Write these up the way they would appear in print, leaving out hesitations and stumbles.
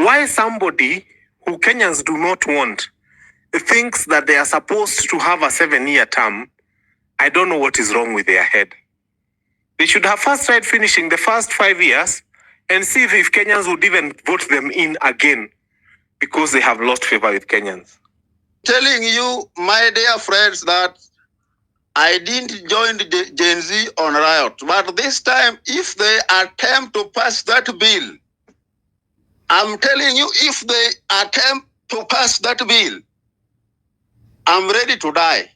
Why somebody who Kenyans do not want thinks that they are supposed to have a 7-year term, I don't know what is wrong with their head. They should have first tried finishing the first 5 years and see if Kenyans would even vote them in again, because they have lost favor with Kenyans. Telling you, my dear friends, that I didn't join the Gen Z on riot, but this time, if they attempt to pass that bill, I'm telling you, if they attempt to pass that bill, I'm ready to die.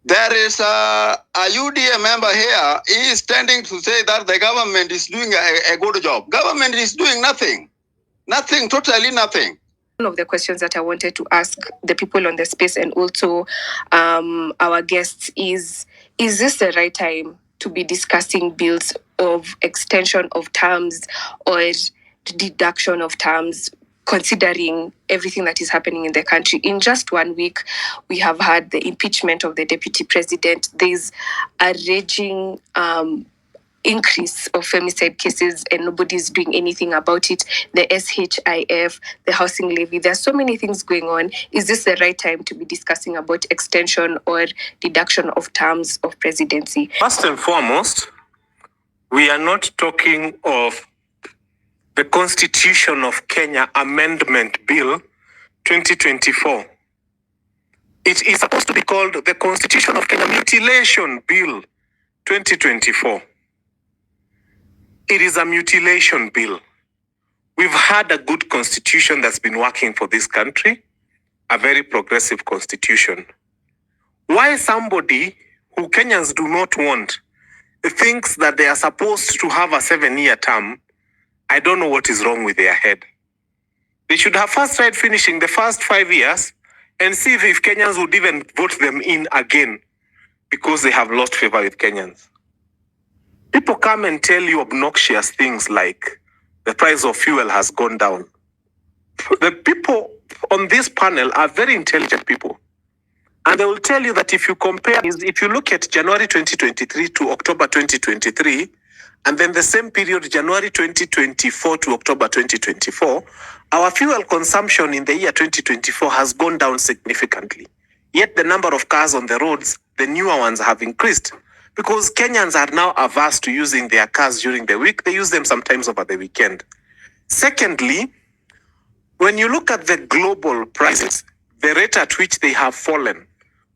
There is a UDA member here. He is tending to say that the government is doing a good job. Government is doing nothing. Nothing, totally nothing. One of the questions that I wanted to ask the people on the space and also our guests is this the right time to be discussing bills of extension of terms or deduction of terms, considering everything that is happening in the country? In just 1 week, we have had the impeachment of the deputy president. There's a raging increase of femicide cases and nobody's doing anything about it. The SHIF, the housing levy, there are so many things going on. Is this the right time to be discussing about extension or deduction of terms of presidency? First and foremost, we are not talking of the Constitution of Kenya Amendment Bill 2024. It is supposed to be called the Constitution of Kenya Mutilation Bill 2024. It is a mutilation bill. We've had a good constitution that's been working for this country, a very progressive constitution. Why somebody who Kenyans do not want thinks that they are supposed to have a 7-year term, I don't know what is wrong with their head. They should have first tried finishing the first 5 years and see if Kenyans would even vote them in again, because they have lost favor with Kenyans. People come and tell you obnoxious things like the price of fuel has gone down. The people on this panel are very intelligent people. And they will tell you that if you look at January 2023 to October 2023, and then the same period, January 2024 to October 2024, our fuel consumption in the year 2024 has gone down significantly. Yet the number of cars on the roads, the newer ones, have increased. Because Kenyans are now averse to using their cars during the week. They use them sometimes over the weekend. Secondly, when you look at the global prices, the rate at which they have fallen,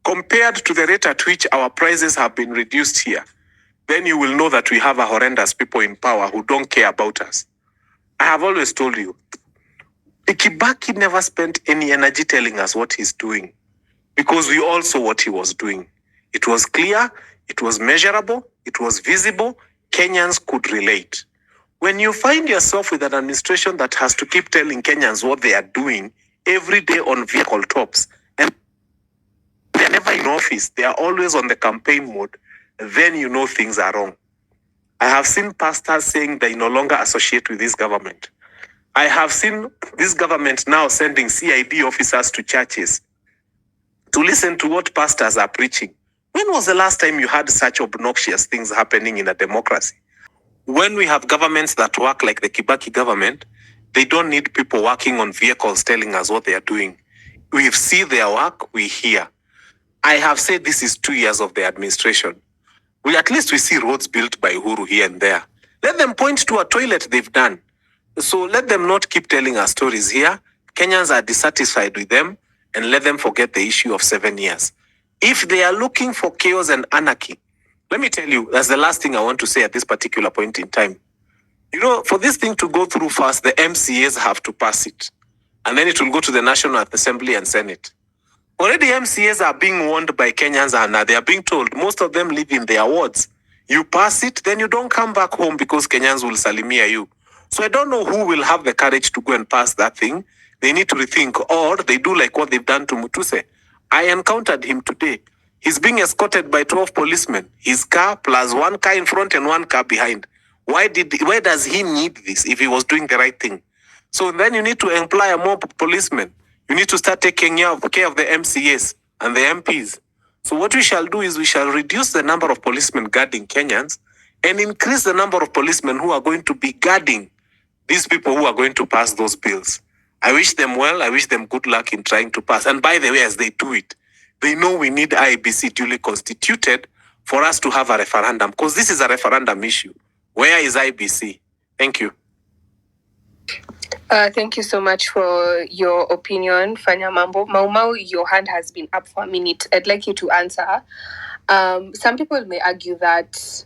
compared to the rate at which our prices have been reduced here, then you will know that we have a horrendous people in power who don't care about us. I have always told you, Kibaki never spent any energy telling us what he's doing, because we all saw what he was doing. It was clear, it was measurable, it was visible, Kenyans could relate. When you find yourself with an administration that has to keep telling Kenyans what they are doing every day on vehicle tops, and they're never in office, they are always on the campaign mode, then you know things are wrong. I have seen pastors saying they no longer associate with this government. I have seen this government now sending CID officers to churches to listen to what pastors are preaching. When was the last time you had such obnoxious things happening in a democracy? When we have governments that work like the Kibaki government, they don't need people working on vehicles telling us what they are doing. We see their work, we hear. I have said this is 2 years of the administration. At least we see roads built by Uhuru here and there. Let them point to a toilet they've done. So let them not keep telling us stories here. Kenyans are dissatisfied with them, and let them forget the issue of 7 years. If they are looking for chaos and anarchy, let me tell you, that's the last thing I want to say at this particular point in time. You know, for this thing to go through fast, the MCAs have to pass it. And then it will go to the National Assembly and Senate. Already MCAs are being warned by Kenyans, and they are being told, most of them live in their wards. You pass it, then you don't come back home because Kenyans will salimia you. So I don't know who will have the courage to go and pass that thing. They need to rethink, or they do like what they've done to Mutuse. I encountered him today. He's being escorted by 12 policemen. His car plus one car in front and one car behind. Why does he need this if he was doing the right thing? So then you need to employ more policemen. You need to start taking care of the MCAs and the MPs. So what we shall do is we shall reduce the number of policemen guarding Kenyans and increase the number of policemen who are going to be guarding these people who are going to pass those bills. I wish them well. I wish them good luck in trying to pass. And by the way, as they do it, they know we need IEBC duly constituted for us to have a referendum, because this is a referendum issue. Where is IEBC? Thank you. Thank you so much for your opinion, Fanya Mambo. Mau, your hand has been up for a minute. I'd like you to answer. Some people may argue that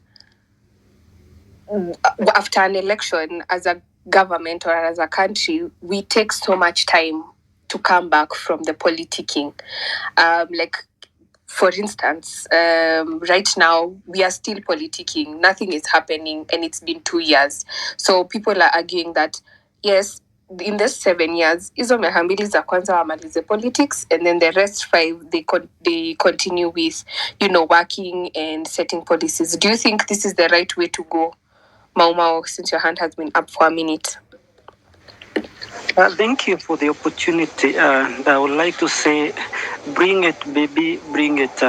after an election, as a government or as a country, we take so much time to come back from the politicking. Like, for instance, right now we are still politicking. Nothing is happening, and it's been 2 years. So people are arguing that yes, in this 7 years, hizo miaka mbili za kwanza wamalize politics, and then the rest 5 they continue with, working and setting policies. Do you think this is the right way to go, Mau, since your hand has been up for a minute? Thank you for the opportunity. I would like to say, bring it, baby, bring it,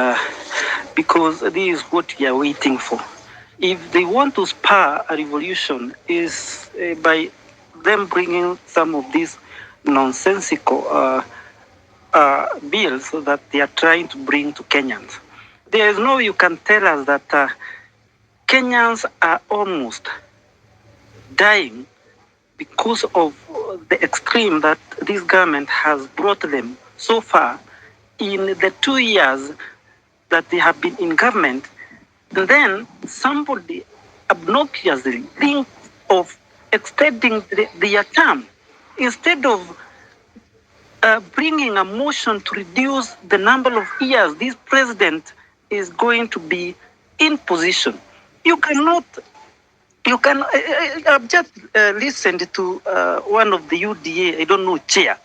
because this is what we are waiting for. If they want to spur a revolution, is by them bringing some of these nonsensical bills that they are trying to bring to Kenyans. There is no way you can tell us that Kenyans are almost dying because of the extreme that this government has brought them so far in the 2 years that they have been in government. And then somebody obnoxiously thinks of extending their term instead of bringing a motion to reduce the number of years this president is going to be in position. You cannot. I've just listened to one of the UDA, I don't know, chair.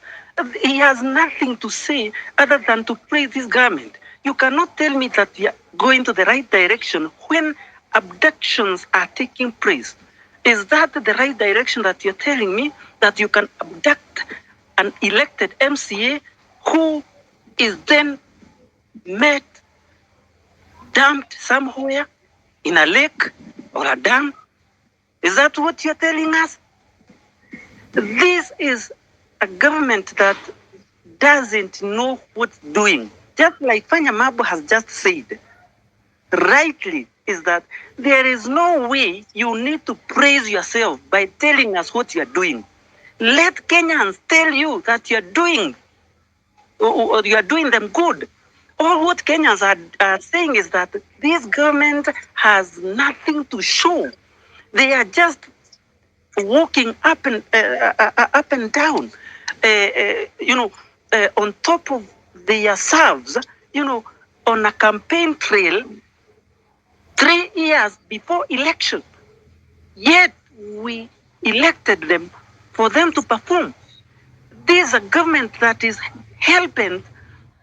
He has nothing to say other than to praise this government. You cannot tell me that we are going to the right direction when abductions are taking place. Is that the right direction that you're telling me, that you can abduct an elected MCA who is then met, dumped somewhere in a lake or a dam? Is that what you're telling us? This is a government that doesn't know what's doing. Just like Fanya Mabu has just said, rightly, is that there is no way you need to praise yourself by telling us what you're doing. Let Kenyans tell you that you're doing, or you are doing them good. All what Kenyans are saying is that this government has nothing to show. They are just walking up and down, on top of themselves, on a campaign trail 3 years before election. Yet we elected them for them to perform. This is a government that is helping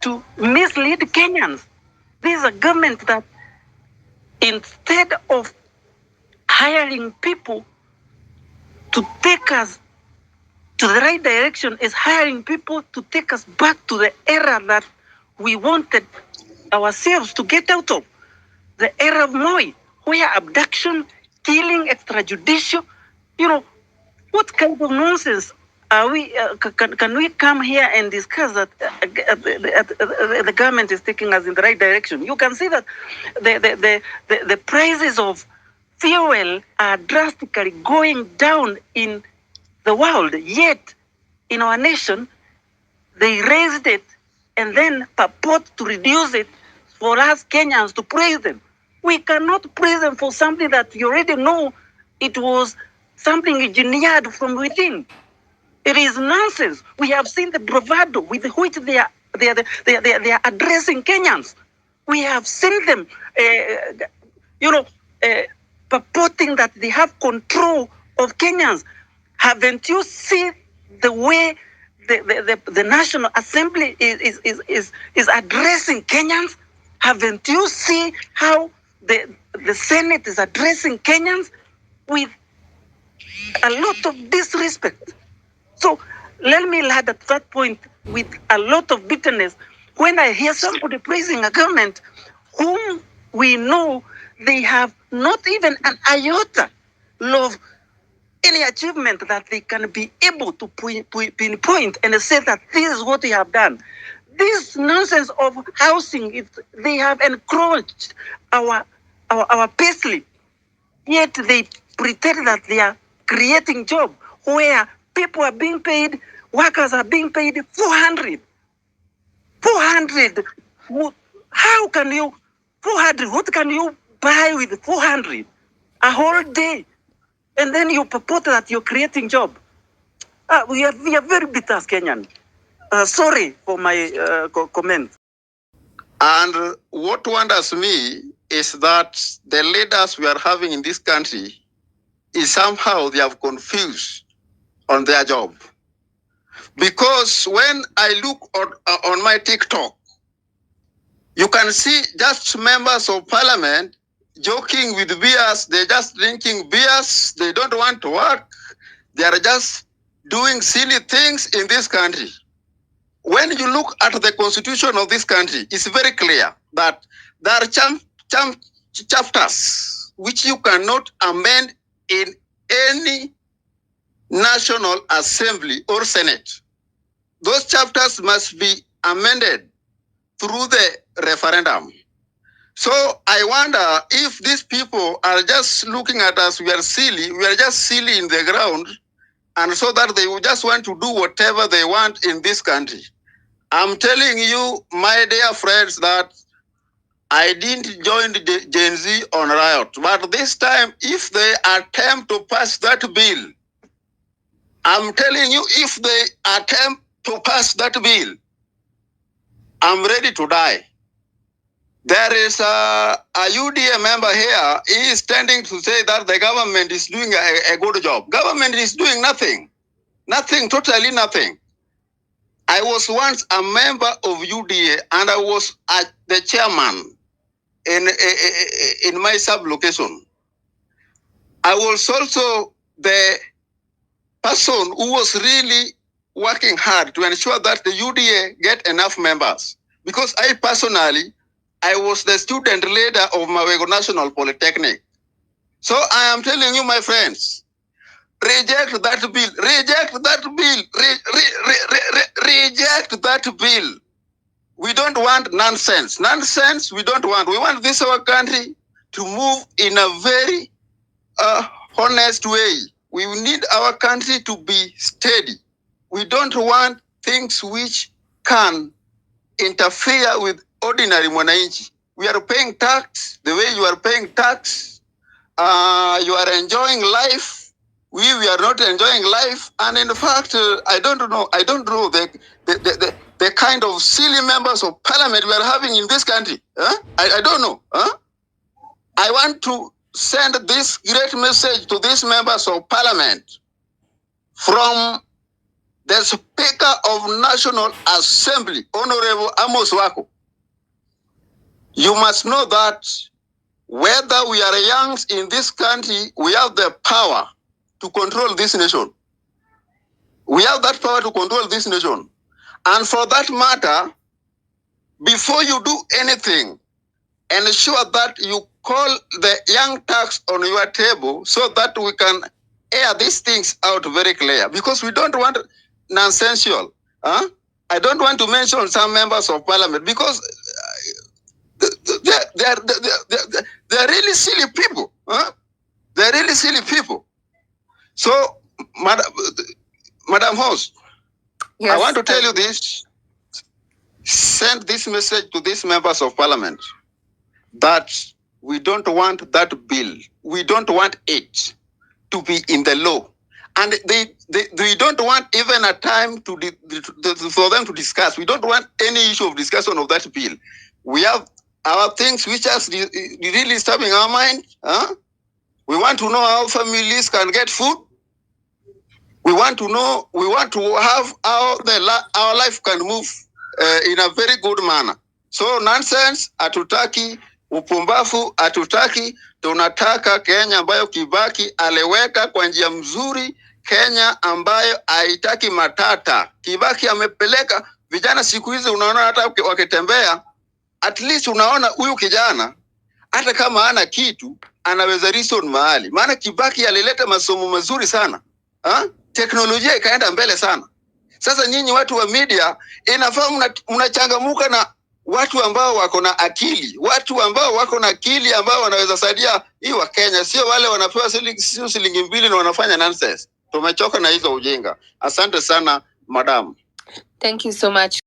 to mislead Kenyans. This is a government that, instead of hiring people to take us to the right direction, is hiring people to take us back to the era that we wanted ourselves to get out of. The era of Moi, where abduction, killing, extrajudicial, what kind of nonsense are we? Can we come here and discuss that the government is taking us in the right direction? You can see that the prices of fuel are drastically going down in the world, yet in our nation, they raised it and then purport to reduce it for us Kenyans to praise them. We cannot praise them for something that you already know it was something engineered from within. It is nonsense. We have seen the bravado with which they are addressing Kenyans. We have seen them, purporting that they have control of Kenyans. Haven't you seen the way the National Assembly is addressing Kenyans? Haven't you seen how the Senate is addressing Kenyans with a lot of disrespect? So let me add at that point with a lot of bitterness when I hear somebody praising a government whom we know they have not even an iota of any achievement that they can be able to pinpoint and say that this is what we have done. This nonsense of housing, they have encroached our payslip. Yet they pretend that they are creating job where people are being paid, workers are being paid 400. 400. How can you, 400, what can you buy with 400? A whole day. And then you purport that you're creating job. We are very bitter as Kenyan. Sorry for my comment. And what wonders me is that the leaders we are having in this country is somehow they have confused on their job. Because when I look on my TikTok, you can see just members of parliament joking with beers. They're just drinking beers. They don't want to work. They are just doing silly things in this country. When you look at the constitution of this country, it's very clear that there are chapters which you cannot amend in any National Assembly or Senate. Those chapters must be amended through the referendum. So I wonder if these people are just looking at us, we are just silly in the ground, and so that they will just want to do whatever they want in this country. I'm telling you, my dear friends, that I didn't join the Gen Z on riot, but this time, if they attempt to pass that bill, I'm telling you, if they attempt to pass that bill, I'm ready to die. There is a UDA member here. He is tending to say that the government is doing a good job. Government is doing nothing. Nothing, totally nothing. I was once a member of UDA and I was the chairman in my sub-location. I was also the person who was really working hard to ensure that the UDA get enough members. Because I personally, I was the student leader of Mawego National Polytechnic. So I am telling you, my friends, reject that bill. Reject that bill. Reject that bill. We don't want nonsense. Nonsense we don't want. We want this our country to move in a very honest way. We need our country to be steady. We don't want things which can interfere with ordinary mwananchi. We are paying tax the way you are paying tax. You are enjoying life. We are not enjoying life. And in fact, I don't know the kind of silly members of parliament we are having in this country. I don't know. I want to send this great message to these members of parliament from the Speaker of National Assembly, Honorable Amos Wako. You must know that whether we are young in this country, we have the power to control this nation. We have that power to control this nation. And for that matter, before you do anything, ensure that you call the young tax on your table so that we can air these things out very clear. Because we don't want nonsensical. I don't want to mention some members of parliament because they're really silly people. They're really silly people. So, Madam Host, yes, I want to tell you this. Send this message to these members of parliament that we don't want that bill. We don't want it to be in the law. And they don't want even a time for them to discuss. We don't want any issue of discussion of that bill. We have our things which are really disturbing our mind. We want to know how families can get food. We want to have how our life can move in a very good manner. So nonsense hatutaki, upumbafu hatutaki. Tunataka Kenya ambayo Kibaki aliweka kwa njia mzuri, Kenya ambayo haitaki matata. Kibaki amepeleka vijana siku hizi, unaona hata wakitembea, at least unaona huyu kijana hata kama hana kitu anaweza reason mahali. Maana Kibaki alileta masomo mazuri sana. Teknolojia ikaenda mbele sana. Sasa nyinyi watu wa media inafaa mnachangamuka na watu ambao wako na akili. Watu ambao wako na akili ambao wanaweza saidia hii wa Kenya, sio wale wanapewa shilingi 2 na wanafanya nonsense. Tumechoka na hizo ujinga. Asante sana madam. Thank you so much.